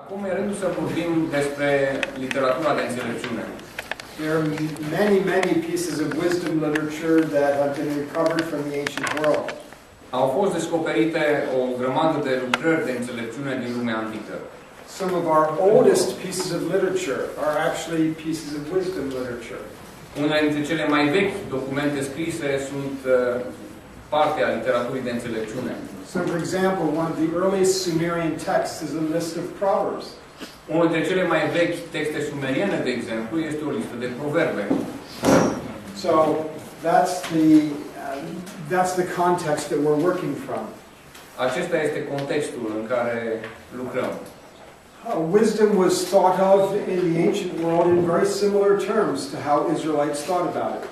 Acum e rândul să vorbim despre literatura de înțelepciune. There are many pieces of wisdom literature that have been recovered from the ancient world. Au fost descoperite o grămadă de lucrări de înțelepciune din lumea antică. Some of our oldest pieces of literature are actually pieces of wisdom literature. Unele dintre cele mai vechi documente scrise sunt parte a literaturii de înțelepciune. So, for example, one of the earliest Sumerian texts is a list of proverbs. Unul dintre cele mai vechi texte sumeriene, de exemplu, este o listă de proverbe. So that's the context that we're working from. Acesta este contextul în care lucrăm. Wisdom was thought of in the ancient world in very similar terms to how Israelites thought about it.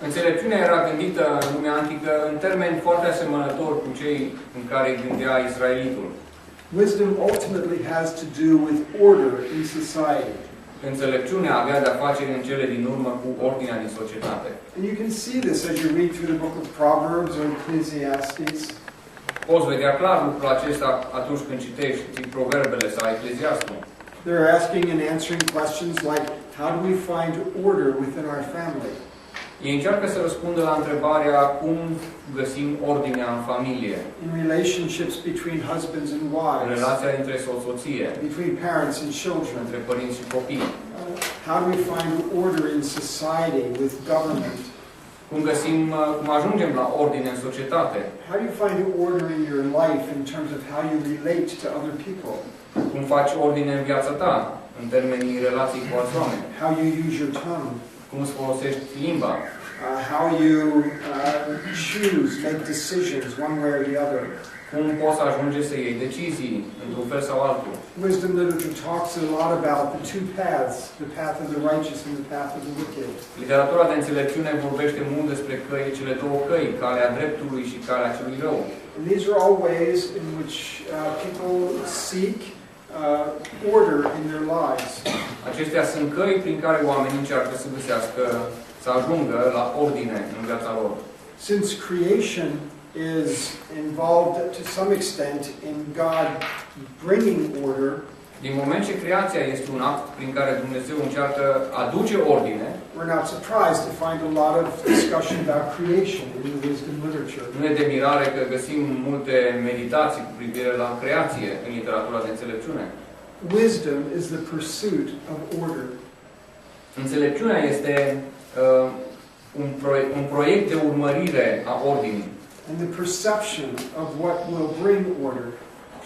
Înțelepciunea era gândită în lumea antică în termeni foarte asemănători cu cei în care gândea israelitul. Wisdom ultimately has to do with order in society. Înțelepciunea avea de-a face în cele din urmă cu ordinea din societate. And you can see this as you read through the book of Proverbs or Ecclesiastes. Poți vedea clar lucrul acesta atunci când citești proverbele sau Ecleziastul. They're asking and answering questions like, how do we find order within our family? Ei încearcă să răspundă la întrebarea cum găsim ordinea în familie. In relationships between husbands and În wives. relația dintre soție, Between parents and children. între părinți și copii. How do we find order in society with government? Cum ajungem la ordine în societate? How do you find order in your life in terms of how you relate to other people? Cum faci ordine în viața ta, în termenii relației cu alți oameni? How you use your tongue? Cum îți folosești limba? How you choose, make decisions one way or the other. Cum poți ajunge să iei decizii, într-un fel sau altul? Wisdom literature talks a lot about the two paths, the path of the righteous and the path of the wicked. Literatura de înțelepciune vorbește mult despre cele două căi, calea dreptului și calea celui rău. And these are all ways in which people seek order in their lives. Acestea sunt căi prin care oamenii încearcă să găsească, să ajungă la ordine în viața lor. Since creation is involved to some extent in God bringing order, Din moment ce creația este un act prin care Dumnezeu încearcă aduce ordine, we're not surprised to find a lot of discussion about creation in the wisdom literature. nu e de mirare că găsim multe meditații cu privire la creație în literatura de înțelepciune. Wisdom is the pursuit of order. Înțelepciunea este un proiect de urmărire a ordinii. And the perception of what will bring order.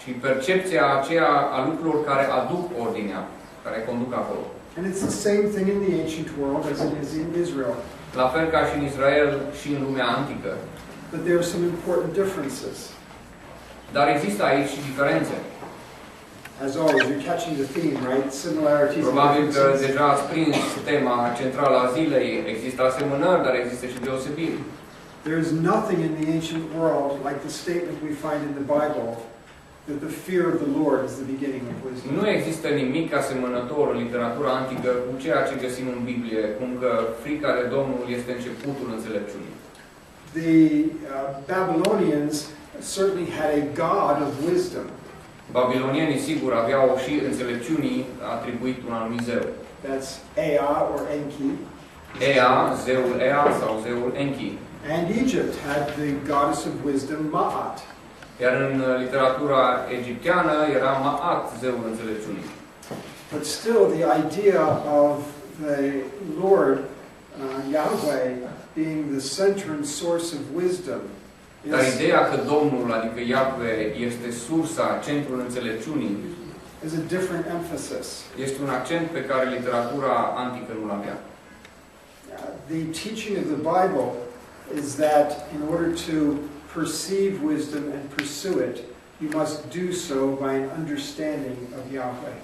Și percepția aceea a lucrurilor care aduc ordinea, care conduc acolo. And it's the same thing in the ancient world as it is in Israel. La fel ca și în Israel și în lumea antică. But there are some important differences. Dar există aici și diferențe. As always, you're catching the theme, right? Similarities and Probabil că differences. deja ați prins tema centrală a zilei. Există asemănări, dar există și deosebiri. There is nothing in the ancient world like the statement we find in the Bible that the fear of the Lord is the beginning of wisdom. Nu există nimic asemănător în literatura antică cu ceea ce găsim în Biblie, cum că frica de Domnul este începutul înțelepciunii. The Babylonians certainly had a god of wisdom. Babilonienii, sigur, aveau și înțelepciunii atribuit un anumit zeu. That's Ea or Enki. Ea, zeul Ea sau zeul Enki. And Egypt had the goddess of wisdom, Ma'at. Iar în literatura egipteană era Ma'at, zeul înțelepciunii. But still, the idea of the Lord, Yahweh, being the center and source of wisdom Dar ideea că Domnul, adică Yahweh, este sursa, centrul înțelepciunii, is a different emphasis. este un accent pe care literatura antică nu-l avea. The teaching of the Bible is that in order to perceive wisdom and pursue it, you must do so by an understanding of Yahweh.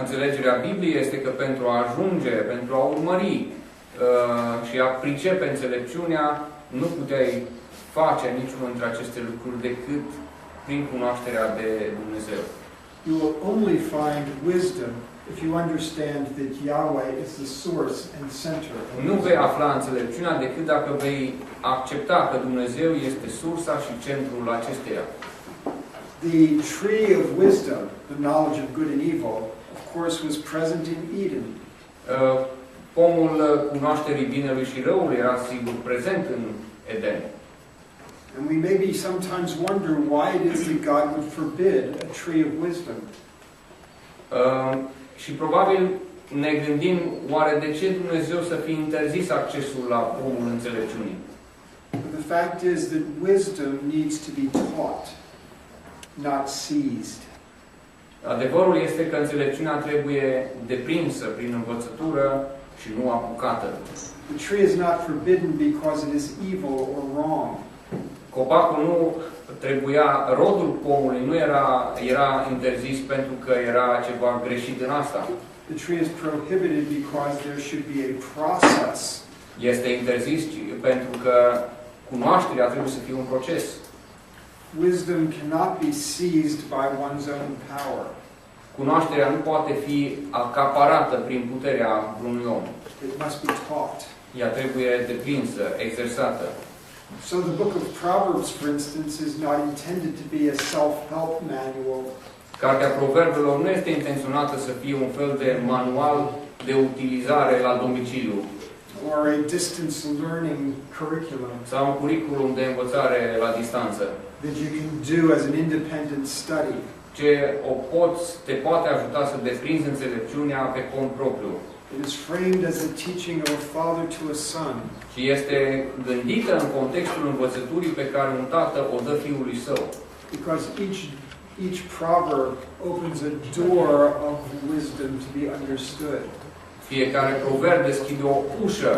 Înțelegerea Bibliei este că pentru a ajunge, pentru a urmări și a pricepe înțelepciunea, nu puteai face niciunul dintre aceste lucruri decât prin cunoașterea de Dumnezeu. You will only find wisdom if you understand that Yahweh is the source and center. Nu vei afla înțelepciunea decât dacă vei accepta că Dumnezeu este sursa și centrul acesteia. The tree of wisdom, the knowledge of good and evil, of course, was present in Eden. Pomul cunoașterii binelui și răului era sigur prezent în Eden. And we maybe sometimes wonder why it is that God would forbid a tree of wisdom. Și probabil ne gândim, oare de ce Dumnezeu să fie interzis accesul la pomul înțelepciunii? The fact is that wisdom needs to be taught, not seized. Adevărul este că înțelepciunea trebuie deprinsă prin învățătură și nu apucată. The tree is not forbidden because it is evil or wrong. Copacul nu trebuia, rodul pomului nu era interzis pentru că era ceva greșit în asta. The tree is prohibited because there should be a process. Este interzis pentru că cunoașterea trebuie să fie un proces. Wisdom cannot be seized by one's own power. Cunoașterea nu poate fi acaparată prin puterea unui om. It must be taught. Ea trebuie deprinsă, exersată. So the book of Proverbs, for instance, is not intended to be a self-help manual. Cartea Proverbelor nu este intenționată să fie un fel de manual de utilizare la domiciliu Or a distance learning curriculum sau un curriculum de învățare la distanță. that you can do as an independent study. Ce te poate ajuta să deprinzi înțelepciunea pe cont propriu. It is framed as a teaching of a father to a son. Și este gândită în contextul învățăturii pe care un tată o dă fiului său. Because each proverb opens a door of wisdom to be understood. Fiecare proverb deschide o ușă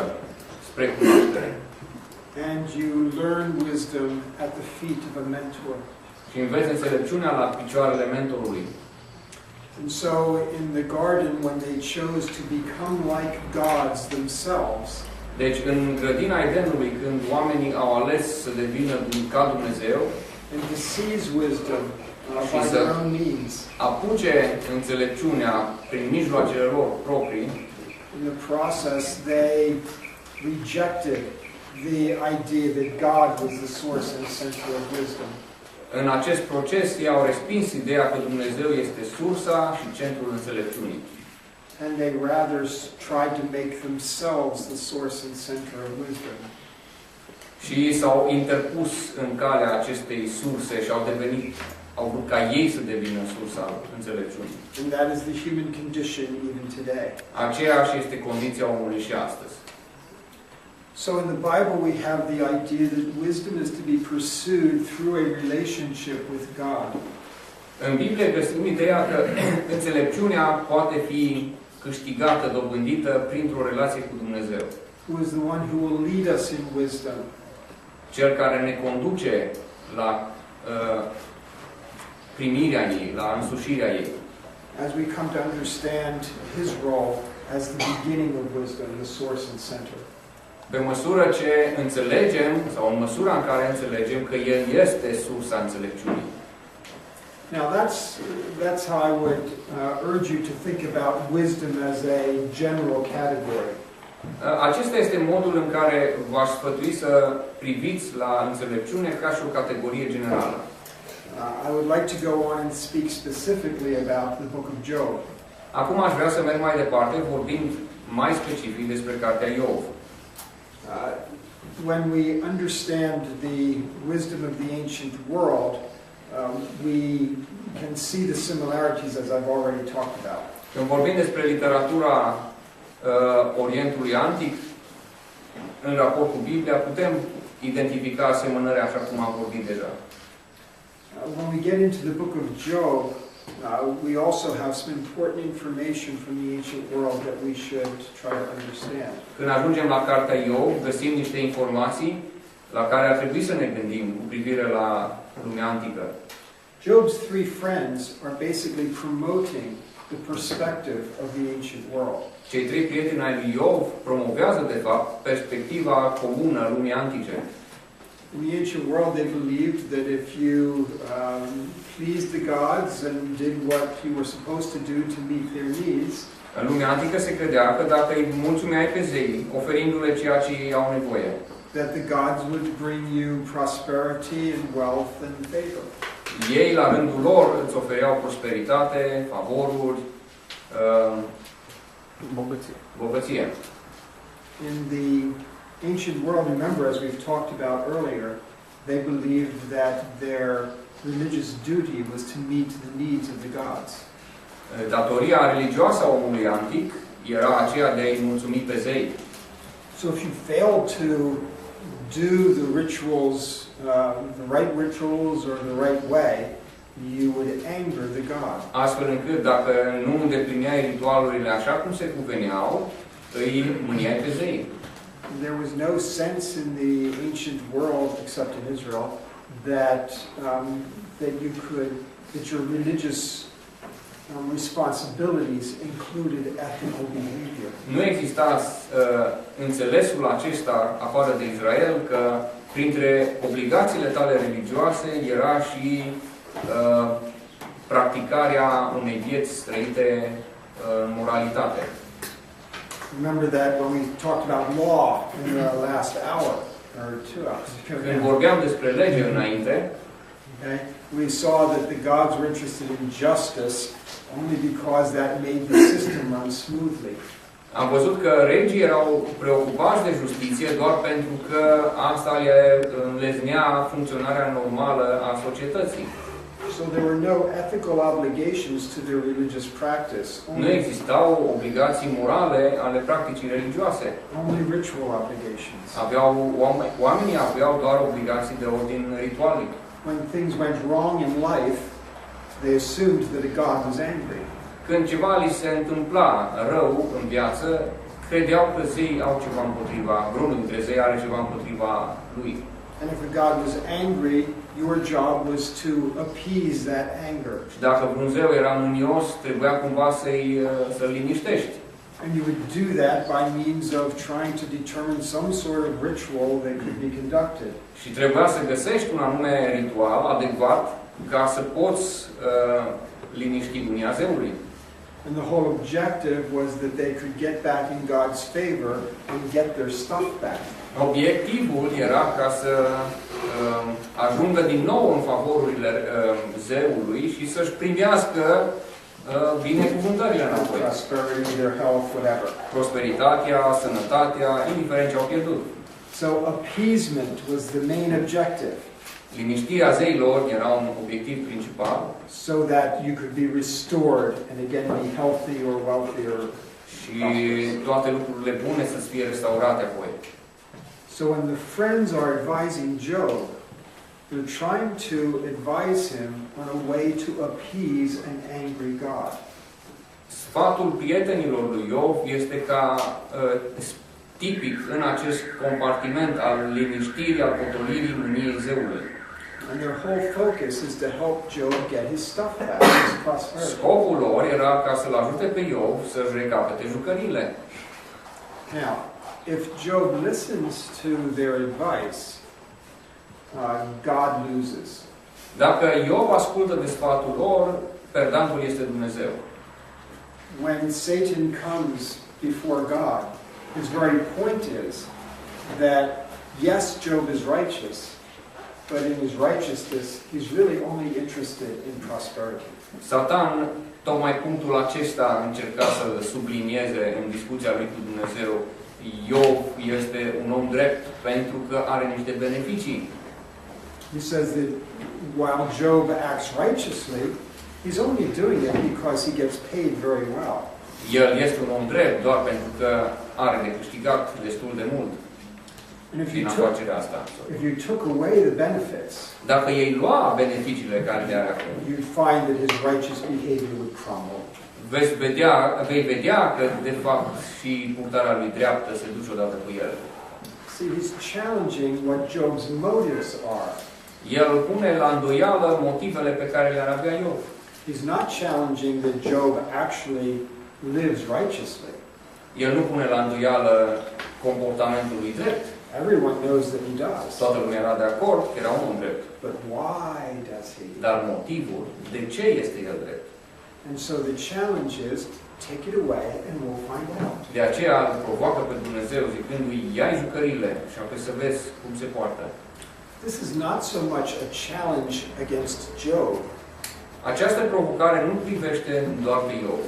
spre cunoaștere. And you learn wisdom at the feet of a mentor. Și înveți înțelepciunea la picioarele mentorului. And so in the garden, when they chose to become like gods themselves, Deci în grădina Edenului, când oamenii au ales să devină ca Dumnezeu and to seize wisdom by să their own means, apuce înțelepciunea prin mijloacele lor proprii, in the process they rejected the idea that God was the source and center of wisdom. în acest proces ei au respins ideea că Dumnezeu este sursa și centrul înțelepciunii. And they rather tried to make themselves the source and center of wisdom. Și s-au interpus în calea acestei surse și au vrut ca ei să devină sursa înțelepciunii. And that is the human condition even today. Aceeași este condiția omului și astăzi. So in the Bible we have the idea that wisdom is to be pursued through a relationship with God. În Biblie găsim ideea că înțelepciunea poate fi câștigată, dobândită printr-o relație cu Dumnezeu. Who is the one who will lead us in wisdom? Cel care ne conduce la primirea ei, la însușirea ei. As we come to understand his role as the beginning of wisdom, the source and center. Pe măsură ce înțelegem, sau în măsura în care înțelegem că El este sursa înțelepciunii. Now that's how I would urge you to think about wisdom as a general category. Acesta este modul în care v-aș sfătui să priviți la înțelepciune ca și o categorie generală. I would like to go on and speak specifically about the book of Job. Acum aș vrea să merg mai departe, vorbind mai specific despre cartea Iov. When we understand the wisdom of the ancient world, we can see the similarities as I've already talked about. Când vorbim despre literatura Orientului Antic, în raport cu Biblia, putem identifica asemănări așa cum am vorbit deja. When we get into the book of Job, we also have some important information from the ancient world that we should try to understand. Când ajungem la cartea Iov, găsim niște informații la care ar trebui să ne gândim cu privire la lumea antică. Job's three friends are basically promoting the perspective of the ancient world. Cei trei prieteni ai lui Iov promovează, de fapt, perspectiva comună a lumii antice. In the ancient world, they believed that if you pleased the gods and did what you were supposed to do to meet their needs, în lumea antică se credea că dacă îi mulțumeai pe zei, oferindu-le ceea ce ei au nevoie, that the gods would bring you prosperity and wealth and favor. Ei, la rândul lor, îți ofereau prosperitate, favoruri, bogăție. In the ancient world, remember, as we've talked about earlier, they believed that their religious duty was to meet the needs of the gods. Datoria religioasă a omului antic era aceea de a-i mulțumi pe zei. So if you failed to do the rituals, the right rituals or the right way, you would anger the god. Astfel încât dacă nu îndeplineai ritualurile așa cum se cuveneau, îi mâniai pe zei. There was no sense in the ancient world, except in Israel, that your religious responsibilities included ethical behavior. Nu exista înțelesul acesta afară de Israel că printre obligațiile tale religioase era și practicarea unei vieți trăite în moralitate. Remember that when we talked about law in the last hour or 2 hours ago. Când vorbeam despre lege înainte, okay, we saw that the gods were interested in justice only because that made the system run smoothly. Am văzut că regii erau preocupați de justiție doar pentru că asta le înleznea funcționarea normală a societății. So there were no ethical obligations to their religious practice. Nu existau obligații morale ale practicii religioase. Only ritual obligations. Oamenii aveau doar obligații de ordin ritualic. When things went wrong in life, they assumed that a god was angry. Când ceva li se întâmpla rău în viață, credeau că zeii au ceva împotriva, vreunul dintre zei are ceva împotriva lui. And if a god was angry, your job was to appease that anger. Și dacă vreun zeu era mânios, trebuia cumva să-l liniștești. And you would do that by means of trying to determine some sort of ritual that could be conducted. Și trebuia să găsești un anume ritual adecvat ca să poți liniști mânia zeului. And the whole objective was that they could get back in God's favor and get their stuff back. Obiectivul era ca să ajungă din nou în favorurile zeului și să-și primească binecuvântările înapoi. Prosperity, their health, whatever. Prosperitatea, sănătatea, indiferent ce au pierdut. So appeasement was the main objective. Liniștirea zeilor era un obiectiv principal. So that you could be restored and again be healthy or wealthy or și toate lucrurile bune să fie restaurate apoi. So when the friends are advising Job, they're trying to advise him on a way to appease an angry God. Sfatul prietenilor lui Iov este ca tipic în acest compartiment al liniștirii, al potolirii mâniei zeului. And their whole focus is to help Job get his stuff back, his prosperity. Scopul lor era ca să-l ajute pe Iov să-și recapete jucăriile. Now, if Job listens to their advice, God loses. Dacă Iov ascultă de sfatul lor, perdantul este Dumnezeu. When Satan comes before God, his very point is that yes, Job is righteous, but in his righteousness, he's really only interested in prosperity. Satan, tocmai punctul acesta încerca să sublinieze în discuția lui cu Dumnezeu. Iov este un om drept pentru că are niște beneficii. He says that while Job acts righteously, he's only doing it because he gets paid very well. El este un om drept doar pentru că are de câștigat destul de mult din afacerea asta. If you took away the benefits, dacă ei lua beneficiile care le are acum, you'd find that his righteous behavior would crumble. Vei vedea că de fapt și purtarea lui dreaptă se duce odată cu el. See, he's challenging what Job's motives are. El pune la îndoială motivele pe care le-ar avea Iov. He's not challenging that Job actually lives righteously. El nu pune la îndoială comportamentul lui drept. Everyone knows that he does. Toată lumea era de acord că era un om drept. But why does he? Dar motivul, de ce este el drept? And so the challenge is, take it away and we'll find out. De aceea îl provoacă pe Dumnezeu zicându-i, ia-i jucările și apoi să vezi cum se poartă. This is not so much a challenge against Job. Această provocare nu privește doar pe Iov,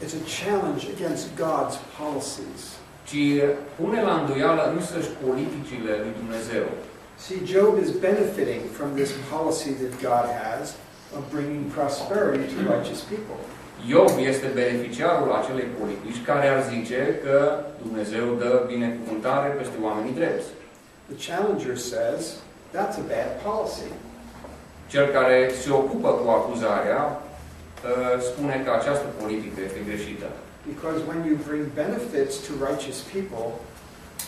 It's a challenge against God's policies. ci pune la îndoială însăși politicile lui Dumnezeu. See, Job is benefiting from this policy that God has of bringing prosperity to righteous people. Iov este beneficiarul acelei politici care ar zice că Dumnezeu dă binecuvântare peste oamenii drepți. The challenger says, that's a bad policy. Cel care se ocupă cu acuzarea spune că această politică este greșită. Because when you bring benefits to righteous people,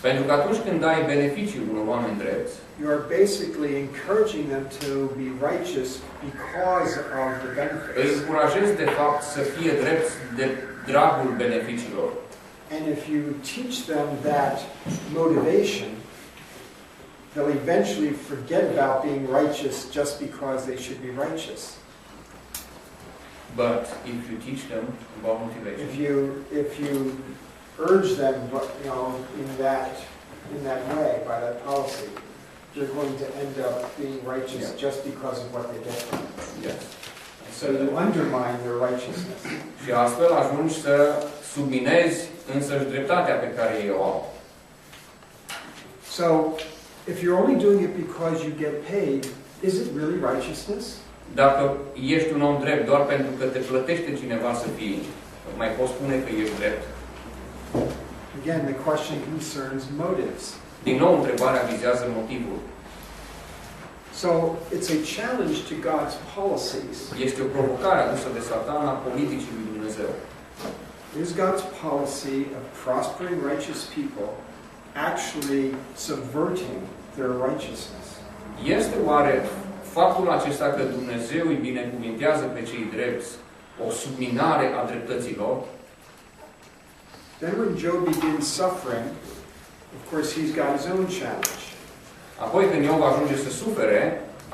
Pentru că atunci când dai beneficii unor oameni drepți, you are basically encouraging them to be righteous because of the îi benefits. încurajezi de fapt să fie drepți de dragul beneficiilor. And if you teach them that motivation, they'll eventually forget about being righteous just because they should be righteous. But if you teach them about motivation, If you urge them, in that way, by that policy, you're going to end up being righteous just because of what they get from it. yes. So you undermine their righteousness. Și astfel ajungi să subminezi însăși dreptatea pe care ei o au. So if you're only doing it because you get paid, is it really righteousness? Dacă ești un om drept doar pentru că te plătește cineva să fii, mai poți spune că ești drept. Again, the question concerns motives. Din nou, întrebarea vizează motivul. So it's a challenge to God's policies. Este o provocare adusă de Satan la politicii lui Dumnezeu. Is God's policy of prospering righteous people actually subverting their righteousness? Este oare faptul acesta că Dumnezeu îi binecuvintează pe cei drepți o subminare a dreptăților? Then when Job begins suffering, of course he's got his own challenge. Apoi când Iov ajunge să sufere,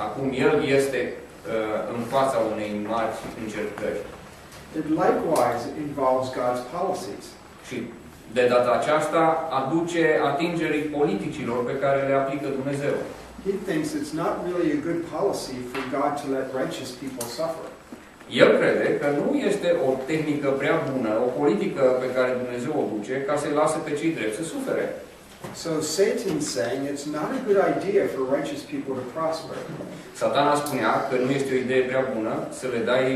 acum el este în fața unei mari încercări. It likewise involves God's policies. Și de data aceasta aduce atingerii politicilor pe care le aplică Dumnezeu. He thinks it's not really a good policy for God to let righteous people suffer. El crede că nu este o tehnică prea bună, o politică pe care Dumnezeu o duce, ca să-i lasă pe cei drepți să sufere. So Satan's saying it's not a good idea for righteous people to prosper. Satana spunea că nu este o idee prea bună să le dai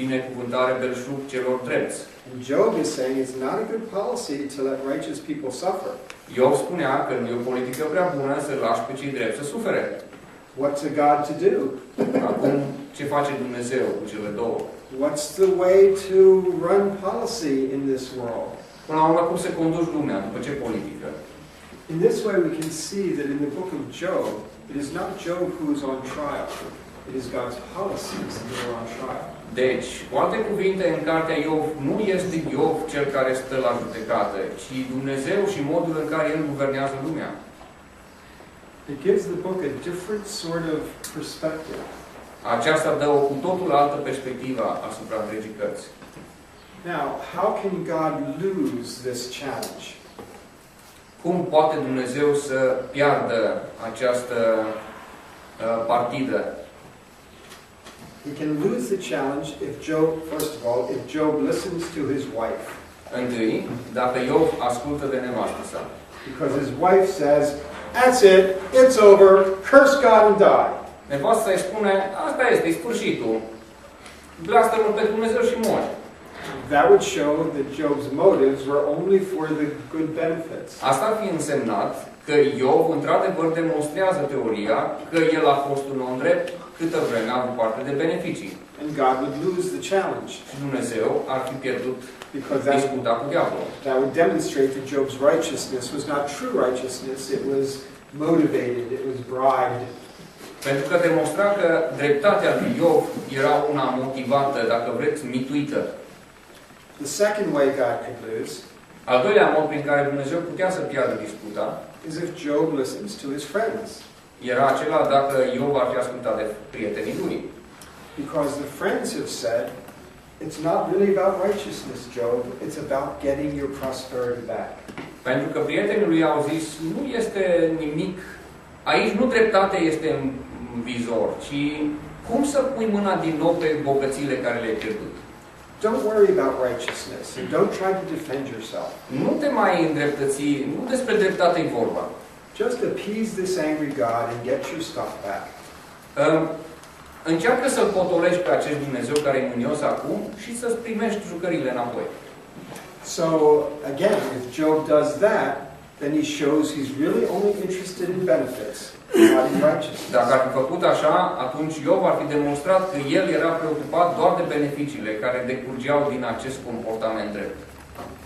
binecuvântare belșug celor drepți. And Job is saying it's not a good policy to let righteous people suffer. Iov spunea că nu e o politică prea bună să lași pe cei drepți să sufere. What's a God to do? Acum, ce face Dumnezeu cu cele două? What's the way to run policy in this world? Până la urmă, cum se conduci lumea? După ce politică? In this way we can see that in the book of Job, it is not Job who is on trial. It is God's policies that are on trial. Deci, cu alte cuvinte, în cartea Iov, nu este Iov cel care stă la judecată, ci Dumnezeu și modul în care El guvernează lumea. It gives the book a different sort of perspective. Aceasta dă o cu totul altă perspectivă asupra întregii cărți. Now, how can God lose this challenge? Cum poate Dumnezeu să piardă această partidă? He can lose the challenge if Job, first of all, if Job listens to his wife. Întâi, dacă Iov ascultă de nevastă sa. Because his wife says, that's it, it's over, curse God and die. Nevasta îi spune, asta este, e sfârșitul. Blastă-mă pe Dumnezeu și mori. That would show that Job's motives were only for the good benefits. Asta ar fi însemnat că Iov într-adevăr demonstrează teoria că el a fost un om drept câtă vreme a avut parte de beneficii. And God would lose the challenge. Și Dumnezeu ar fi pierdut Because disputa cu diavolul. that would demonstrate that Job's righteousness was not true righteousness, it was motivated, it was bribed. Pentru că demonstra că dreptatea lui Iov era una motivată, dacă vreți, mituită. The second way God could lose Al doilea mod prin care Dumnezeu putea să piardă disputa is if Job listens to his friends. era acela dacă Iov ar fi ascultat de prietenii lui. Because the friends have said, it's not really about righteousness, Job, it's about getting your prosperity back. Pentru că prietenii lui au zis, nu este nimic aici nu dreptatea este în vizor, ci cum să pui mâna din nou pe bogățiile care le-ai pierdut. Don't worry about righteousness. Don't try to defend yourself. Nu te mai îndreptăți, nu despre dreptate e vorba. Just appease this angry God and get your stuff back. Încearcă să-L potolești pe acest Dumnezeu care e mânios acum și să-ți primești jucăriile înapoi. So, again, if Job does that, then he shows he's really only interested in benefits, not in righteousness. Dacă ar fi făcut așa, atunci Iov ar fi demonstrat că el era preocupat doar de beneficiile care decurgeau din acest comportament drept.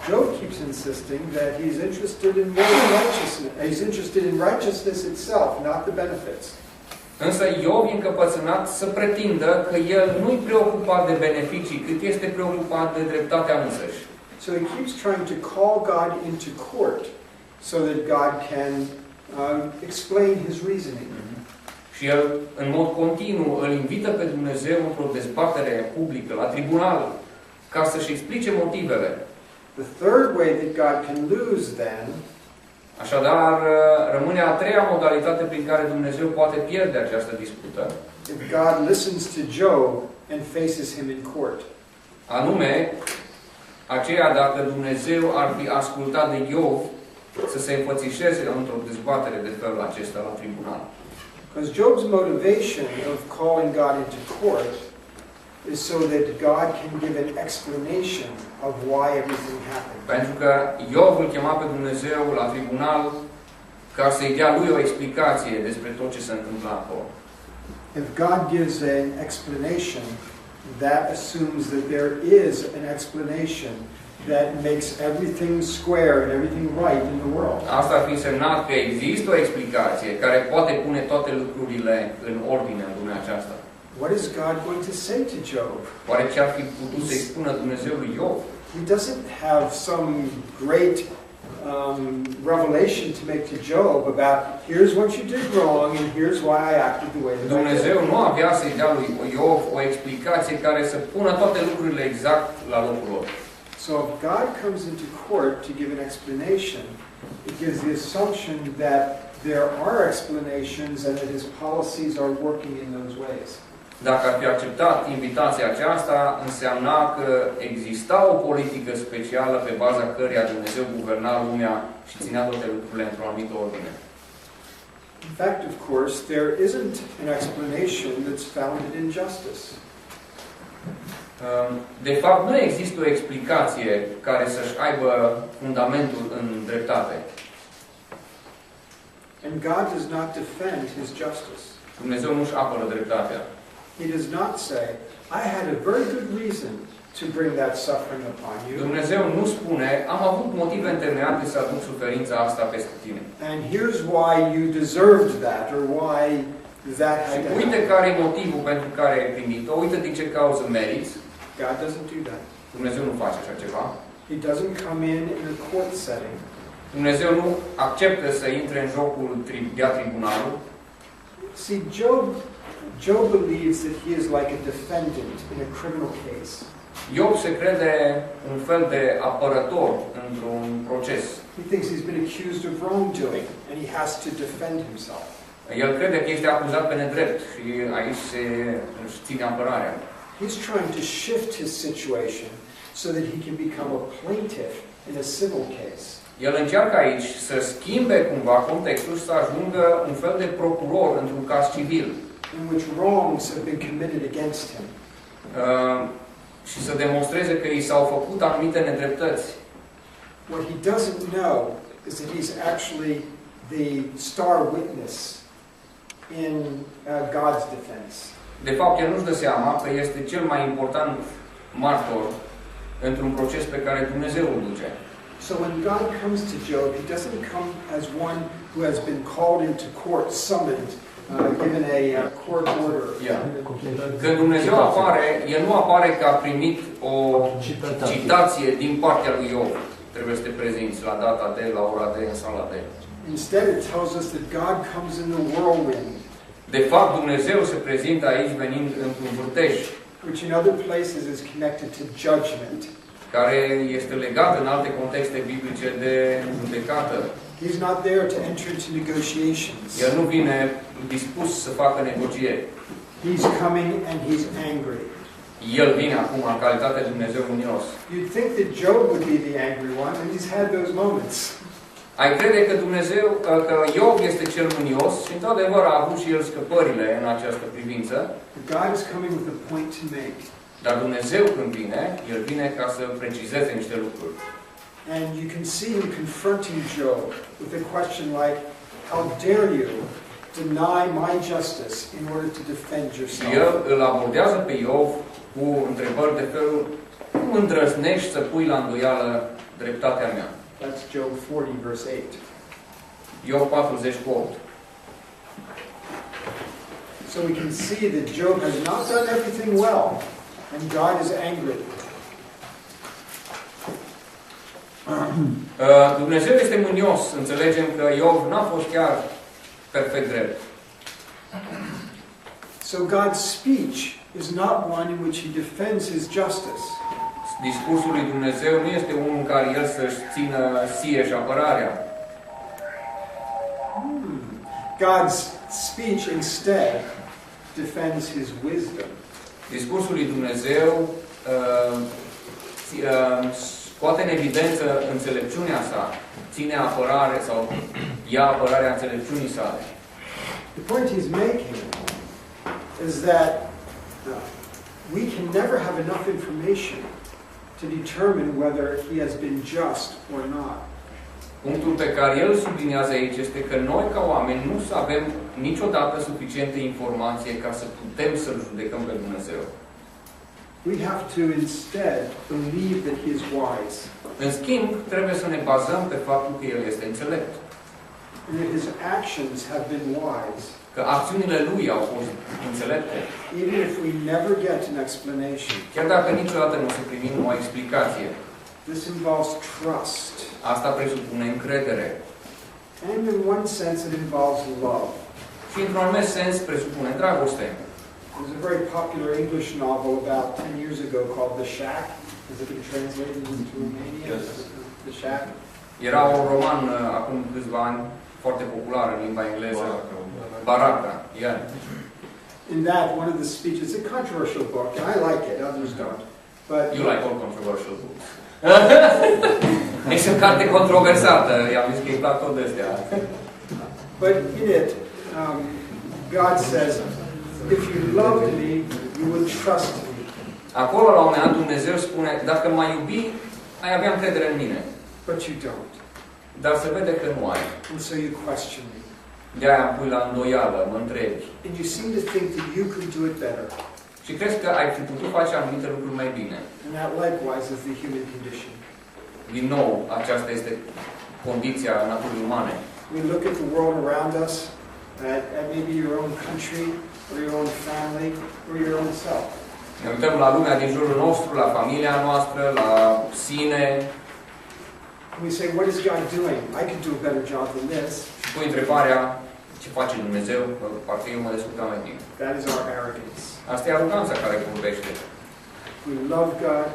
Job keeps insisting that he's interested in more than righteousness. He's interested in righteousness itself, not the benefits. Însă Iov e încăpățânat să pretindă că el nu-i preocupat de beneficii, cât este preocupat de dreptatea însăși. So he keeps trying to call God into court so that God can explain his reasoning. Și el, în mod continuu, îl invită pe Dumnezeu într-o dezbatere publică, la tribunal, ca să-și explice motivele. The third way that God can lose then, așadar, rămâne a treia modalitate prin care Dumnezeu poate pierde această dispută. If God listens to Job and faces him in court. Anume, aceea dacă Dumnezeu ar fi ascultat de Iov să se înfățișeze într-o dezbatere de felul acesta la tribunal. Because Job's motivation of calling God into court is so that God can give an explanation of why everything happened. Pentru că Iov îl chema pe Dumnezeu la tribunal ca să-i dea lui o explicație despre tot ce se întâmplă acolo. If God gives an explanation, that assumes that there is an explanation that makes everything square and everything right in the world. Asta ar fi însemnat că există o explicație care poate pune toate lucrurile în ordine în lumea aceasta. What is God going to say to Job? Oare ce ar fi putut să-i spună Dumnezeu lui Iov? He doesn't have some great revelation to make to Job about here's what you did wrong and here's why I acted the way that I did. Dumnezeu nu avea să-i dea lui Iov o explicație care să pună toate lucrurile exact la locul lor. So if God comes into court to give an explanation, it gives the assumption that there are explanations and that his policies are working in those ways. Dacă ar fi acceptat invitația aceasta, înseamna că exista o politică specială pe baza căreia Dumnezeu guverna lumea și ținea toate lucrurile într-o anumită ordine. In fact, of course, there isn't an explanation that's founded in justice. De fapt, nu există o explicație care să-și aibă fundamentul în dreptate. And God does not defend his justice. Dumnezeu nu-și apără dreptatea. He does not say, I had a very good reason to bring that suffering upon you. Dumnezeu nu spune, am avut motive întemeiate să aduc suferința asta peste tine. And here's why you deserved that, or why that had to Uite happen. care e motivul pentru care ai primit-o, uite din ce cauză meriți. God doesn't do that. Dumnezeu nu face așa ceva. He doesn't come in a court setting. Dumnezeu nu acceptă să intre în jocul dea tribunalul. See, Job believes that he is like a defendant in a criminal case. Iov se crede un fel de apărător într-un proces. He thinks he's been accused of wrongdoing and he has to defend himself. El crede că este acuzat pe nedrept și aici își ține apărarea. He's trying to shift his situation so that he can become a plaintiff in a civil case. El încearcă aici să schimbe cumva contextul și să ajungă un fel de procuror într-un caz civil. In which wrongs have been committed against him. Și să demonstreze că i s-au făcut anumite nedreptăți. What he doesn't know is that he's actually the star witness in God's defense. De fapt, el nu-și dă seama că este cel mai important martor într-un proces pe care Dumnezeu îl duce. So when God comes to Job, he doesn't come as one who has been called into court, summoned, given a court order. Când Dumnezeu apare, el nu apare că a primit o citație din partea lui Iov. Trebuie să te prezinți la data de, la ora de, în sala de. Instead, it tells us that God comes in the whirlwind. De fapt, Dumnezeu se prezintă aici venind într-un vârtej, which in other places is connected to judgment. Care este legat în alte contexte biblice de judecată. He's not there to enter into negotiations. El nu vine dispus să facă negocieri. He's coming and he's angry. El vine acum în calitate de Dumnezeu mânios. You'd think that Job would be the angry one, and he's had those moments. Ai crede că că Iov este cel mânios și într-adevăr a avut și el scăpările în această privință. But God is coming with a point to make. Dar Dumnezeu când vine, El vine ca să precizeze niște lucruri. And you can see him confronting Job with a question like, how dare you deny my justice in order to defend Și yourself? El îl abordează pe Iov cu întrebări de felul, cum îndrăznești să pui la îndoială dreptatea mea? That's Job 40, verse 8. Iov 40:8. So we can see that Job has not done everything well, and God is angry. Dumnezeu este mânios. Înțelegem că Iov n-a fost chiar perfect drept. So God's speech is not one in which he defends his justice. Discursul lui Dumnezeu nu este unul în care El să-și țină sie și apărarea. God's speech instead defends his wisdom. Discursul lui Dumnezeu scoate în evidență înțelepciunea sa, ține apărare sau ia apărarea înțelepciunii sale. The point he's making is that we can never have enough information to determine whether he has been just or not. Punctul pe care el subliniază aici este că noi ca oameni nu avem niciodată suficientă informație ca să putem să-L judecăm pe Dumnezeu. We have to instead believe that he is wise. În schimb, trebuie să ne bazăm pe faptul că El este înțelept. And that his actions have been wise. Că acțiunile Lui au fost înțelepte. Even if we never get an explanation. Chiar dacă niciodată nu o să primim o explicație. This involves trust. Asta presupune încredere. And in one sense it involves love. Și într-un anumit sens presupune dragoste. There's a very popular English novel about 10 years ago called The Shack. Has it been translated into Romania? Yes. The Shack. Era un roman acum câțiva ani foarte popular în limba engleză. Baraka. Yeah. In that, one of the speeches, it's a controversial book, and I like it, others don't. But You like all controversial books. Este o carte controversată. I-am zis că îi plac tot astea. But in it, God says, if you loved me, you would trust me. Acolo, la un moment dat, Dumnezeu spune, dacă m-ai iubi, ai avea încredere în mine. But you don't. Dar se vede că nu ai. And so you question me. De-aia îmi pui la îndoială, mă întrebi. And you seem to think that you could do it better. Și crezi că ai fi putut face anumite lucruri mai bine. And that likewise is the human condition. Din nou, aceasta este condiția naturii umane. We look at the world around us, at maybe your own country, or your own family, or your own self. Ne uităm la lumea din jurul nostru, la familia noastră, la sine. And we say, what is God doing? I could do a better job than this. Și pui întrebarea, ce face Dumnezeu? Parcă eu mă descurcam mai bine. That is our arrogance. Asta e aroganța care vorbește. We love God,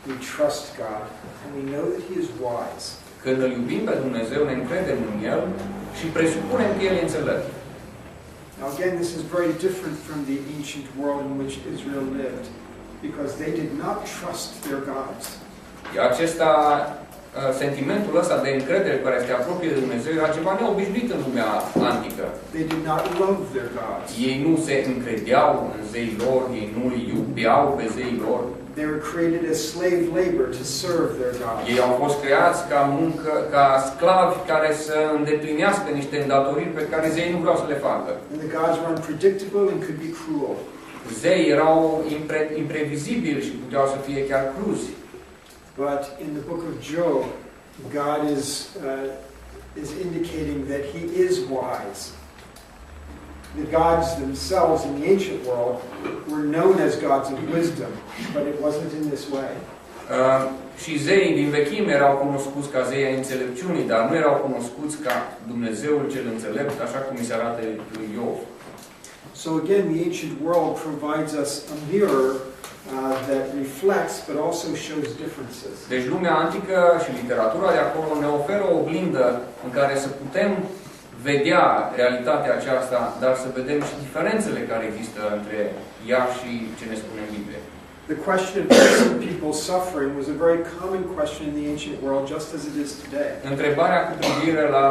we trust God, and we know that He is wise. Când îl iubim pe Dumnezeu, ne încredem în El și presupunem că El e înțelept. Now again, this is very different from the ancient world in which Israel lived, because they did not trust their gods. Sentimentul ăsta de încredere care se apropie de Dumnezeu era ceva neobișnuit în lumea antică. They did not love their gods. Ei nu se încredeau în zeii lor, ei nu îi iubeau pe zeii lor. They were created as slave labor to serve their gods. Ei au fost creați ca muncă, ca sclavi care să îndeplinească niște îndatoriri pe care zeii nu vreau să le facă. And the gods were unpredictable and could be cruel. Zeii erau imprevizibili și puteau să fie chiar cruzi. But in the book of Job, God is indicating that He is wise. The gods themselves in the ancient world were known as gods of wisdom, but it wasn't in this way. Și zeii din vechime erau cunoscuți ca zeii ai înțelepciunii, dar nu erau cunoscuți ca Dumnezeul cel înțelept, așa cum îi se arată lui Iov. So again, the ancient world provides us a mirror that reflects but also shows differences. Deci lumea antică și literatura de acolo ne oferă o oglindă în care să putem vedea realitatea aceasta, dar să vedem și diferențele care există între ea și ce ne spune în Biblie. The question of innocent people suffering was a very common question in the ancient world, just as it is today. Întrebarea cu privire la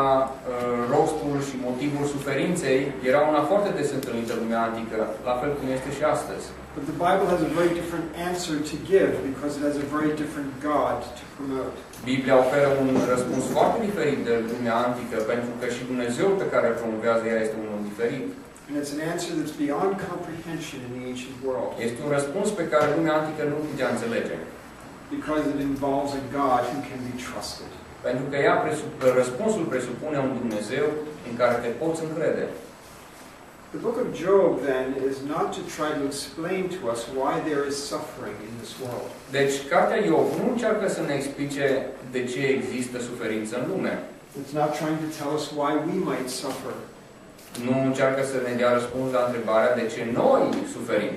rostul și motivul suferinței era una foarte des întâlnită în lumea antică, la fel cum este și astăzi. But the Bible has a very different answer to give because it has a very different God to promote. Biblia oferă un răspuns foarte diferit de lumea antică, pentru că și Dumnezeu pe care îl promovează ea este unul diferit. And it's an answer that's beyond comprehension in the ancient world. Este un răspuns pe care lumea antică nu putea înțelege. Because it involves a God who can be trusted. Pentru că răspunsul presupune un Dumnezeu în care te poți încrede. The book of Job, then, is not to try to explain to us why there is suffering in this world. Deci, cartea Iov nu încearcă să ne explice de ce există suferință în lume. It's not trying to tell us why we might suffer. Nu încearcă să ne dea răspuns la întrebarea de ce noi suferim.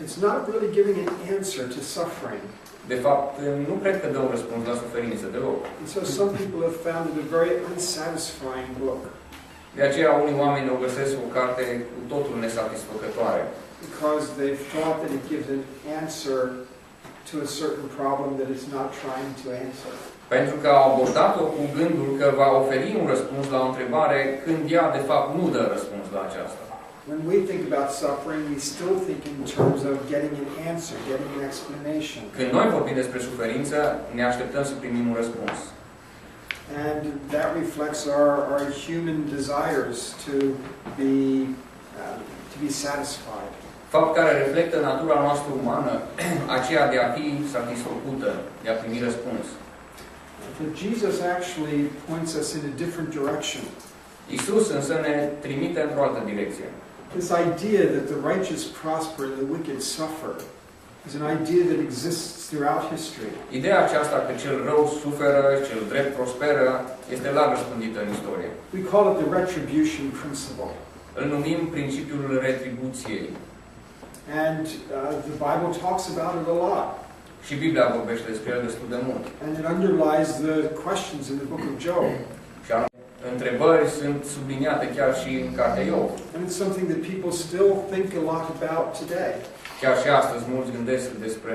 It's not really giving an answer to suffering. De fapt, nu cred că dă un răspuns la suferință deloc. And so some people have found it a very unsatisfying book. De aceea, unii oameni o găsesc o carte cu totul nesatisfăcătoare. Because they've thought that it gives an answer to a certain problem that it's not trying to answer. Pentru că au abordat-o cu gândul că va oferi un răspuns la o întrebare când ea, de fapt, nu dă răspuns la aceasta. When we think about suffering, we still think in terms of getting an answer, getting an explanation. Când noi vorbim despre suferință, ne așteptăm să primim un răspuns. And that reflects our human desires to be satisfied. Fapt care reflectă natura noastră umană, aceea de a fi satisfăcută, de a primi răspuns. But Jesus actually points us in a different direction. Isus însă ne trimite într-o altă direcție. This idea that the righteous prosper and the wicked suffer is an idea that exists throughout history. Ideea aceasta că cel rău suferă, cel drept prosperă, este larg răspândită în istorie. We call it the retribution principle. Îl numim principiul retribuției. And the Bible talks about it a lot. Și Biblia vorbește despre el destul de mult. And it underlies the questions in the book of Job. Și întrebări sunt subliniate chiar și în cartea Iov. And it's something that people still think a lot about today. Chiar și astăzi mulți gândesc despre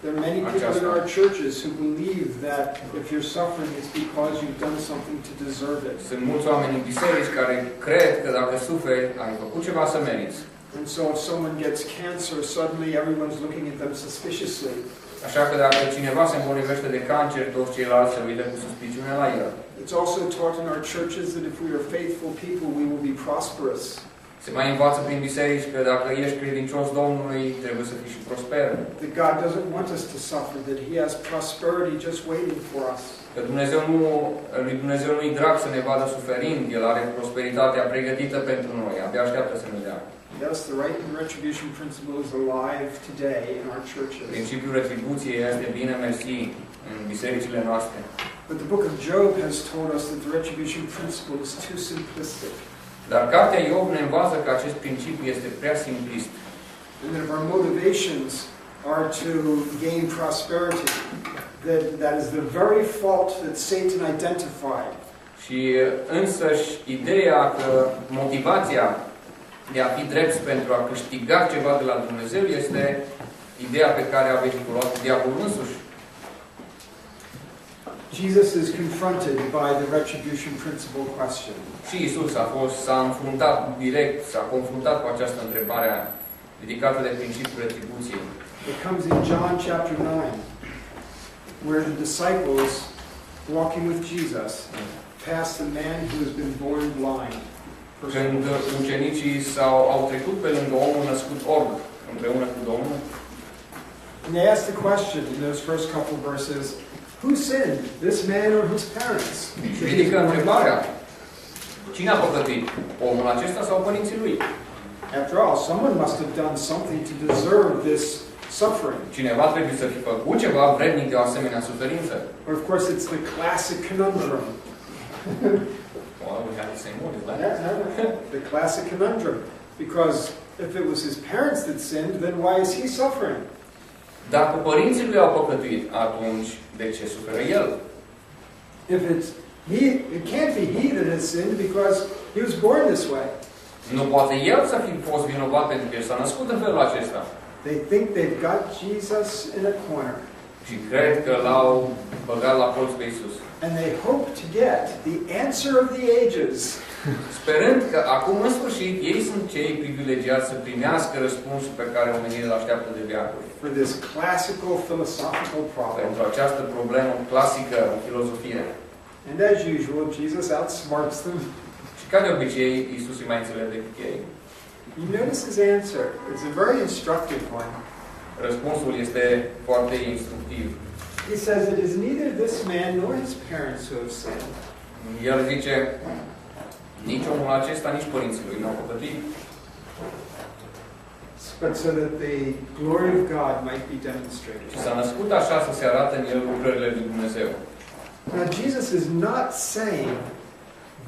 There are many people in our churches who believe that if you're suffering, it's because you've done something to deserve it. Sunt mulți oameni în biserici care cred că dacă suferi, ai făcut ceva să meriți. And so if someone gets cancer, suddenly everyone's looking at them suspiciously. Așa că dacă cineva se îmbolnăvește de cancer, toți ceilalți se uită cu suspiciune la el. It's also taught in our churches that if we are faithful people, we will be prosperous. Se mai învață prin biserici că dacă ești credincios Domnului, trebuie să fii și prosper. That God doesn't want us to suffer, that He has prosperity just waiting for us. Că lui Dumnezeu nu-i drag să ne vadă suferind, El are prosperitatea pregătită pentru noi, abia așteaptă să ne dea. Yes, the right and retribution principle is alive today in our churches. Principiul retribuției este bine mersi în bisericile noastre. But the book of Job has told us that the retribution principle is too simplistic. Dar cartea Iov ne învață că acest principiu este prea simplist. And that if our motivations are to gain prosperity, that is the very fault that Satan identified. Și însăși ideea că motivația de a fi drept pentru a câștiga ceva de la Dumnezeu este ideea pe care a vehiculat diavolul însuși. Jesus is confronted by the retribution principle question. Și Isus s-a înfruntat direct, s-a confruntat cu această întrebare ridicată de principiul retribuției. It comes in John chapter 9, where the disciples, walking with Jesus, pass the man who has been born blind. Când ucenicii au trecut pe lângă omul născut orb împreună cu Domnul, and they ask the question in those first couple verses, who sinned, this man or his parents? și ridică întrebarea, cine a păcătit? Omul acesta sau părinții lui? After all, someone must have done something to deserve this suffering. Cineva trebuie să fi făcut ceva vrednic de o asemenea suferință. Or of course it's the classic conundrum. Well, we have the same word, isn't it? The classic conundrum. Because if it was his parents that sinned, then why is he suffering? Dacă părinții lui au păcătuit, atunci de ce suferă el? It can't be he that has sinned because he was born this way. Nu poate el să fi fost vinovat pentru că el s-a născut în felul acesta. They think they've got Jesus in a corner. Și cred că l-au băgat la colț pe Iisus. And they hope to get the answer of the ages. Sperând că acum în sfârșit ei sunt cei privilegiați să primească răspunsul pe care omenirea îl așteaptă de veacuri. For this classical philosophical problem. Pentru această problemă clasică în filozofie. And as usual, Jesus outsmarts them. Și ca de obicei, Iisus e mai înțelept decât ei. You notice his answer. It's a very instructive one. Răspunsul este foarte instructiv. He says it is neither this man nor his parents who have sinned. El zice, nici omul acesta, nici părinții lui n-au păcătuit, but so that the glory of God might be demonstrated. și s-a născut așa să se arate în el lucrările lui Dumnezeu. Now Jesus is not saying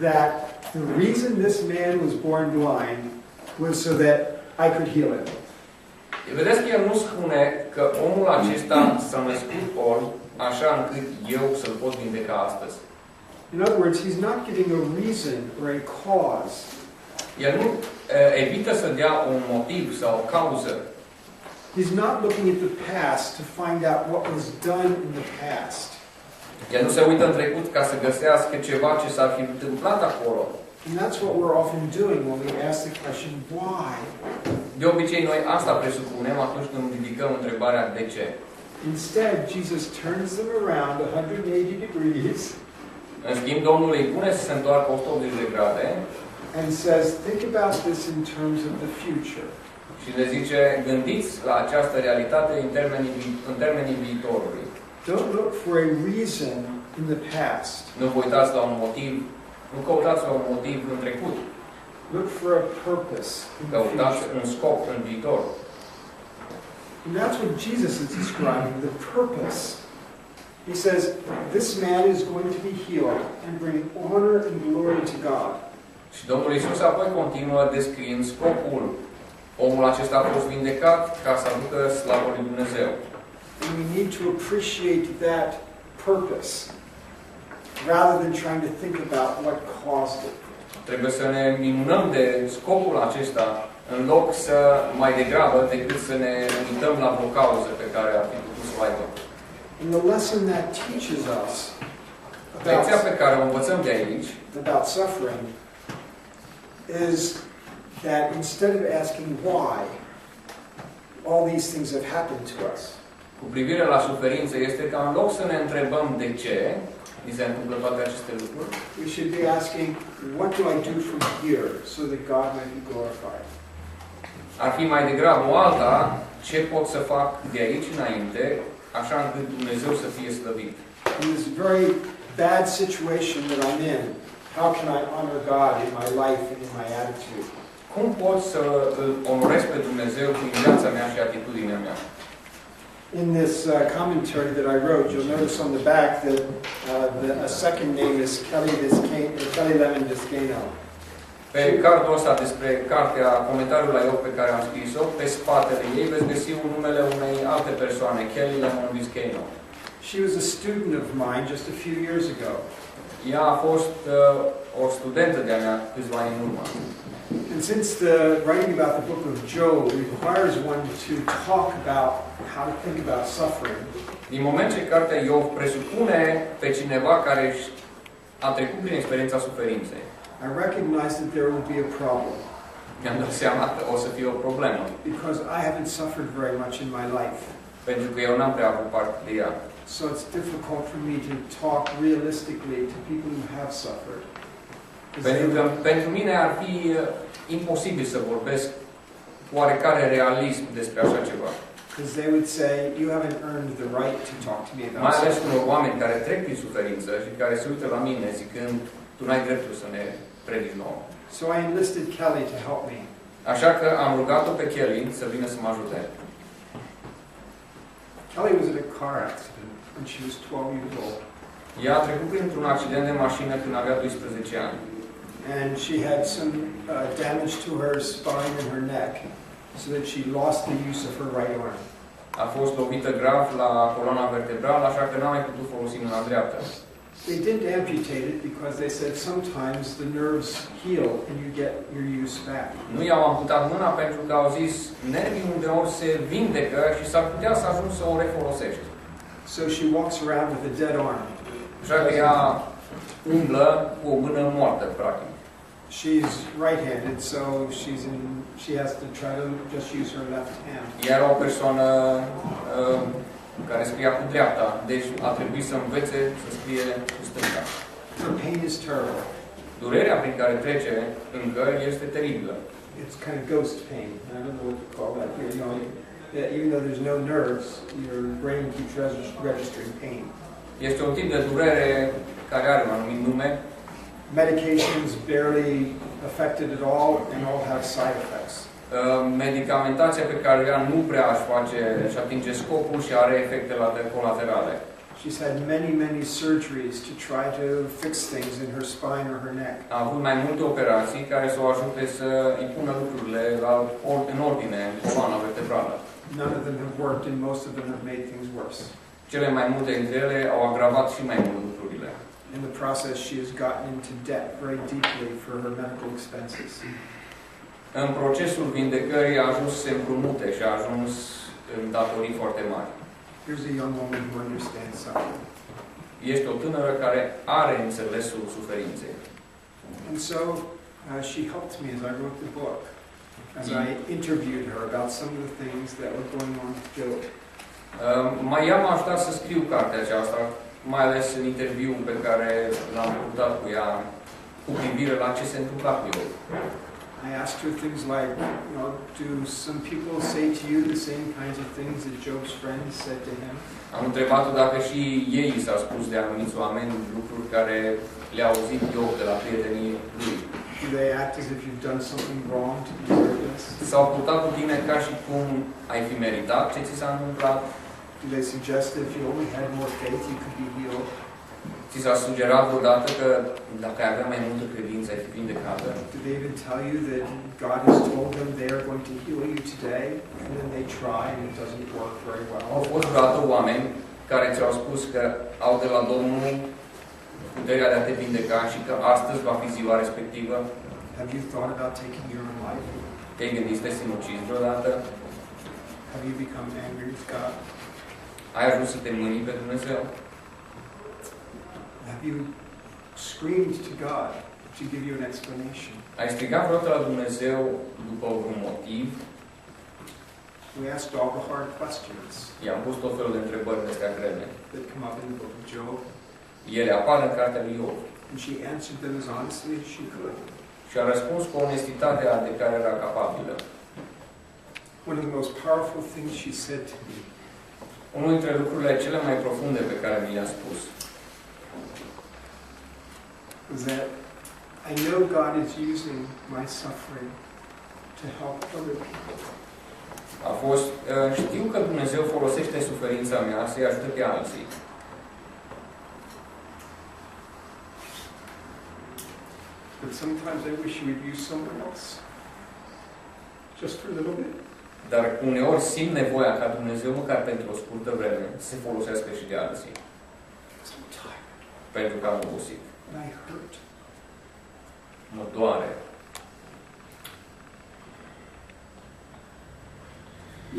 that the reason this man was born blind was so that I could heal him. Vedeți că el nu spune că omul acesta s-a născut orb, așa încât eu să-l pot vindeca astăzi. In other words, he's not giving a reason or a cause. El nu evită să dea un motiv sau o cauză. He's not looking at the past to find out what was done in the past. El nu se uită în trecut ca să găsească ceva ce s-ar fi întâmplat acolo. And that's what we're often doing when we ask the question, why? De obicei, noi asta presupunem atunci când ridicăm întrebarea de ce. Instead, Jesus turns them around 180 degrees. În schimb, Domnul îi pune să se întoarcă 180 de grade and says, think about this in terms of the future. și le zice, gândiți la această realitate în termenii viitorului. Don't look for a reason in the past. Nu vă uitați la un motiv, nu căutați la un motiv în trecut. Look for a purpose in the Căutați future. un scop în viitor. And that's what Jesus is describing, the purpose. He says, this man is going to be healed and bring honor and glory to God. Și Domnul Iisus apoi continuă descriind scopul. Omul acesta a fost vindecat ca să aducă slavă lui Dumnezeu. And we need to appreciate that purpose rather than trying to think about what caused it. Trebuie să ne minunăm de scopul acesta în loc să mai degrabă decât să ne uităm la vreo cauză pe care ar fi putut să o aibă. And the lesson that teaches us Lecția pe care o învățăm de aici about suffering is that instead of asking why all these things have happened to us, cu privire la suferință este că în loc să ne întrebăm de ce ni se întâmplă toate aceste lucruri, we should be asking, what do I do from here so that God might be glorified? ar fi mai degrabă o alta, ce pot să fac de aici înainte, așa încât Dumnezeu să fie slăvit. In this very bad situation that I'm in, how can I honor God in my life and in my attitude? Cum pot să îl onorez pe Dumnezeu prin viața mea și atitudinea mea? In this commentary that I wrote, you'll notice on the back that a second name is Kelly Lemon Descano. Pe cardul ăsta despre cartea, comentariul la Iov pe care am scris-o, pe spatele ei veți găsi un numele unei alte persoane, Kelly Lemon Descano. She was a student of mine just a few years ago. Ea a fost o studentă de-a mea câțiva ani în urmă. And since the writing about the book of Job requires one to talk about how to think about suffering, Din moment ce cartea Iov presupune pe cineva care a trecut prin experiența suferinței, I recognize that there will be a problem mi-am dat seama că o să fie o problemă, because I haven't suffered very much in my life. pentru că eu n-am prea avut parte de ea. So it's difficult for me to talk realistically to people who have suffered. Pentru că pentru mine ar fi imposibil să vorbesc cu oarecare realism despre așa ceva. Because they would say, you haven't earned the right to talk to me about Mai ales suffering. unor oameni care trec prin suferință și care se uită la mine zicând, tu n-ai dreptul să ne predici nouă. So I enlisted Kelly to help me. Așa că am rugat-o pe Kelly să vină să mă ajute. Kelly was in a car accident when she was 12 years old. Ea a trecut printr-un accident de mașină când avea 12 ani. And she had some damage to her spine and her neck, so that she lost the use of her right arm. A fost lovită grav la coloana vertebrală, așa că n-a mai putut folosi mâna dreaptă. They didn't amputate it because they said sometimes the nerves heal and you get your use back. Nu i-au amputat mâna pentru că au zis nervii uneori se vindecă și s-ar putea să ajungi să o refolosești. So she walks around with a dead arm. Așa că ea umblă cu o mână moartă, practic. She's right-handed, so she has to try to just use her left hand. Era o persoană care scria cu dreapta, deci a trebuit să învețe să scrie cu stânga. Her pain is terrible. Durerea prin care trece încă este teribilă. It's kind of ghost pain. I don't know what to call that here. You know, even though there's no nerves, your brain keeps registering pain. Este un tip de durere care are un anumit nume. Medications barely affected at all and all have side effects. Medicamentația pe care ea nu prea își atinge scopul și are efecte colaterale. She's had many surgeries to try to fix things in her spine or her neck. A avut mai multe operații care să o ajute să îi pună lucrurile în ordine în coloana vertebrală. None of them have worked and most of them have made things worse. Cele mai multe dintre ele au agravat și mai mult lucrurile. In the process, she has gotten into debt very deeply for her medical expenses. În procesul vindecării a ajuns să se împrumute și a ajuns în datorii foarte mari. Here's a young woman who understands suffering. Este o tânără care are înțelesul suferinței. And so she helped me as I wrote the book, as I interviewed her about some of the things that were going on with Job. Ea m-a ajutat să scriu cartea aceasta, mai ales în interviul pe care l-am purtat cu ea cu privire la ce se întâmpla cu Job. I asked her things like, you know, do some people say to you the same kinds of things that Job's friends said to him? Am întrebat-o dacă și ei s-au spus de anumiți oameni lucruri care le-au auzit Job de la prietenii lui. Do they act as if you've done something wrong to deserve this? S-au purtat cu tine ca și cum ai fi meritat ce ți s-a întâmplat? Do they suggest that if you only had more faith, you could be healed? Ți s-a sugerat vreodată că dacă ai avea mai multă credință, ai fi vindecată? Do they even tell you that God has told them they are going to heal you today, and then they try and it doesn't work very well? Au fost vreodată oameni care ți-au spus că au de la Domnul puterea de a te vindeca și că astăzi va fi ziua respectivă? Have you thought about taking your own life? Te-ai gândit să te sinucizi vreodată? Have you become angry with God? Ai ajuns să te mâni pe Dumnezeu? Have you screamed to God to give you an explanation? Ai strigat vreodată la Dumnezeu după un motiv? We asked all the hard questions I-am pus tot felul de întrebări de astea grele. that come up in the book of Job, Ele apar în cartea lui Job. and she answered them as honestly as she could. Și a răspuns cu onestitatea de care era capabilă. One of the most powerful things she said to me Unul dintre lucrurile cele mai profunde pe care mi le-a spus was that I know God is using my suffering to help other people. a fost, știu că Dumnezeu folosește suferința mea să-i ajute pe alții. But sometimes I wish you would use someone else, just for a little bit. Dar uneori simt nevoia ca Dumnezeu, măcar pentru o scurtă vreme, să se folosească și de alții. So tired, Pentru că am obosit. and I hurt. Mă doare.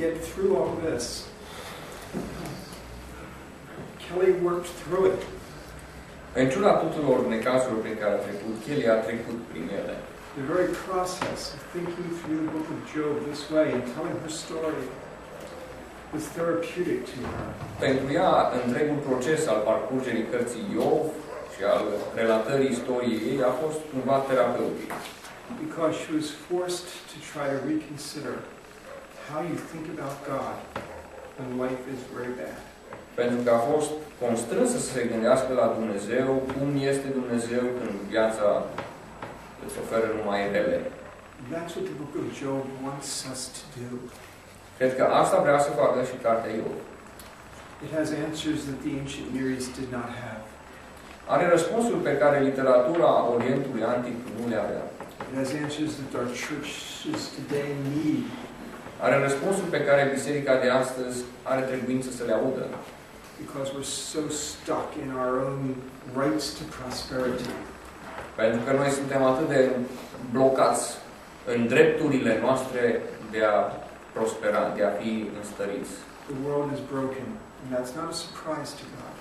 Yet through all this, Kelly worked through it. În ciuda tuturor necazurilor prin care a trecut, Kelly a trecut prin ele. The very process of thinking through the book of Job this way and telling her story was therapeutic to her. Pentru ea, întregul proces al parcurgerii cărții Iov și al relatării istoriei ei a fost cumva terapeutic. Because she was forced to try to reconsider how you think about God when life is very bad. Pentru că a fost constrânsă să se gândească la Dumnezeu, cum este Dumnezeu când viața îți oferă numai rele. That's what the book of Job wants us to do. Cred că asta vrea să facă și cartea Iov. It has answers that the ancient Near East did not have. Are răspunsuri pe care literatura Orientului Antic nu le avea. It has answers that our churches today need. are răspunsuri pe care biserica de astăzi are trebuință să le audă. Because we're so stuck in our own rights to prosperity. Pentru că noi suntem atât de blocați în drepturile noastre de a prospera, de a fi înstăriți. The world is broken, and that's not a surprise to God.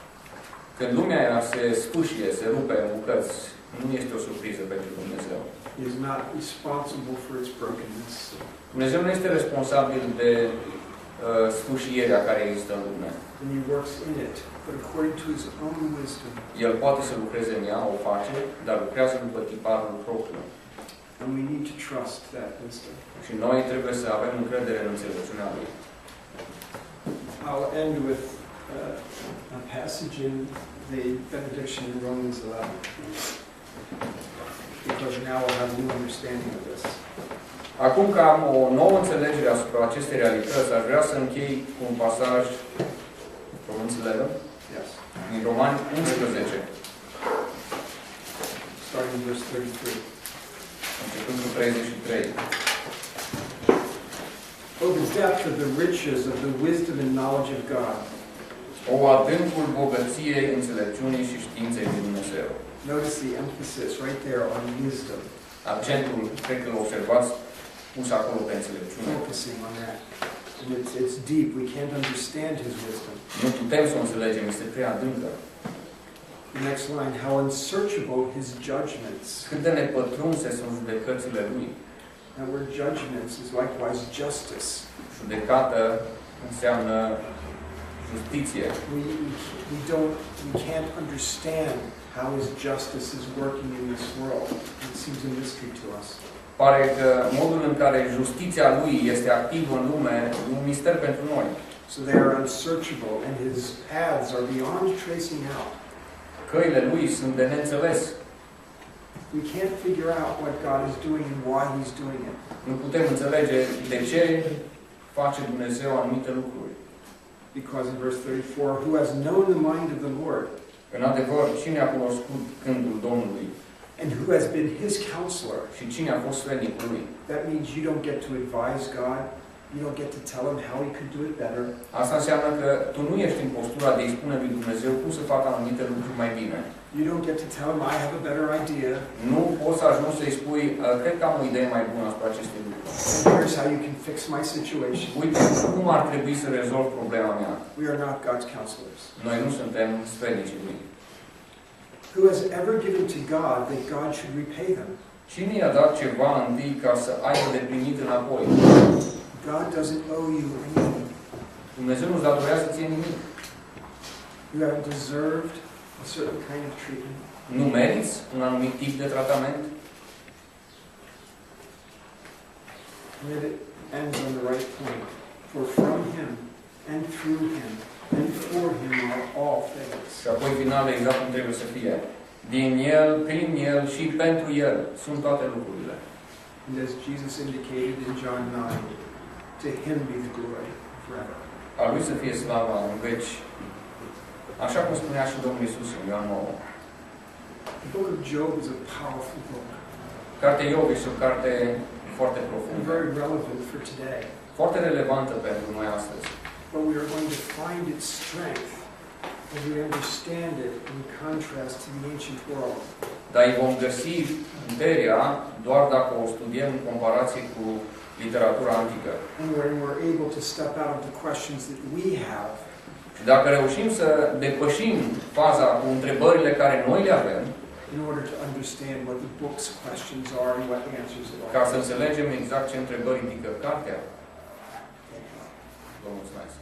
Când lumea aia se sfâșie, se rupe în bucăți, nu este o surpriză pentru Dumnezeu. He is not responsible for its brokenness. Dumnezeu nu este responsabil de sfâșierea care există în lume. And He works in it, but according to His own wisdom. El poate să lucreze în ea, o face, dar lucrează după tiparul propriu. And we need to trust that wisdom. Și noi trebuie să avem încredere în înțelepciunea Lui. I'll end with a passage in the benediction in Romans 11, because now we'll have a new understanding of this. Acum că am o nouă înțelegere asupra acestei realități, aș vrea să închei cu un pasaj, Romans 11, Yes. din Romani 11, Starting in verse 33. începând cu 33. Oh, the depth of the riches of the wisdom and knowledge of God. O adâncul bogăției, înțelepciunii și științei lui Dumnezeu. Notice the emphasis right there on wisdom. Accentul, cred că îl observați, pus acolo pe înțelepciune. Focusing on that. And it's deep. We can't understand His wisdom. Nu putem să o înțelegem, este prea adâncă. The next line, how unsearchable His judgments. Cât de nepătrunse sunt judecățile Lui. That word judgments is likewise justice. Judecată înseamnă justiție. We can't understand how His justice is working in this world. It seems a mystery to us. Pare că modul în care justiția Lui este activă în lume e un mister pentru noi. So they are unsearchable, and His paths are beyond tracing out. Căile Lui sunt de neînțeles. We can't figure out what God is doing and why He's doing it. Nu putem înțelege de ce face Dumnezeu anumite lucruri. Because in verse 34, who has known the mind of the Lord? În adevăr, cine a cunoscut gândul Domnului? And who has been His counselor? Și cine a fost sfetnicul Lui? That means you don't get to advise God. You don't get to tell Him how He could do it better. Asta înseamnă că tu nu ești în postura de a-i spune lui Dumnezeu cum să facă anumite lucruri mai bine. You don't get to tell Him, I have a better idea. Nu poți să ajungi să-i spui, cred că am o idee mai bună asupra acestui lucru. And here's how you can fix my situation. Uite cum ar trebui să rezolv problema mea. We are not God's counselors. Noi nu suntem sfetnicii Lui. Who has ever given to God that God should repay them? Cine i-a dat ceva întâi ca să aibă de primit înapoi? God doesn't owe you anything. Dumnezeu nu-ți datorează ție nimic. You haven't deserved a certain kind of treatment. Nu meriți un anumit tip de tratament? And then it ends on the right point. For from Him, and through Him, and for Him are all things. Și apoi finalul exact cum trebuie să fie. Din El, prin El și pentru El sunt toate lucrurile. And as Jesus indicated in John 9, to Him be the glory forever. A Lui să fie slava în veci. Așa cum spunea și Domnul Iisus în Ioan 9. The book of Job is a powerful book. Cartea Iov este o carte foarte And profundă, very relevant for today. foarte relevantă pentru noi astăzi. But we are going to find its strength as we understand it in contrast to the ancient world. Dar îi vom găsi puterea doar dacă o studiem în comparație cu literatura antică. And when we're able to step out of the questions that we have, Și dacă reușim să depășim faza cu întrebările care noi le avem, in order to understand what the book's questions are and what answers it ca are. să înțelegem exact ce întrebări ridică cartea. Vă mulțumesc!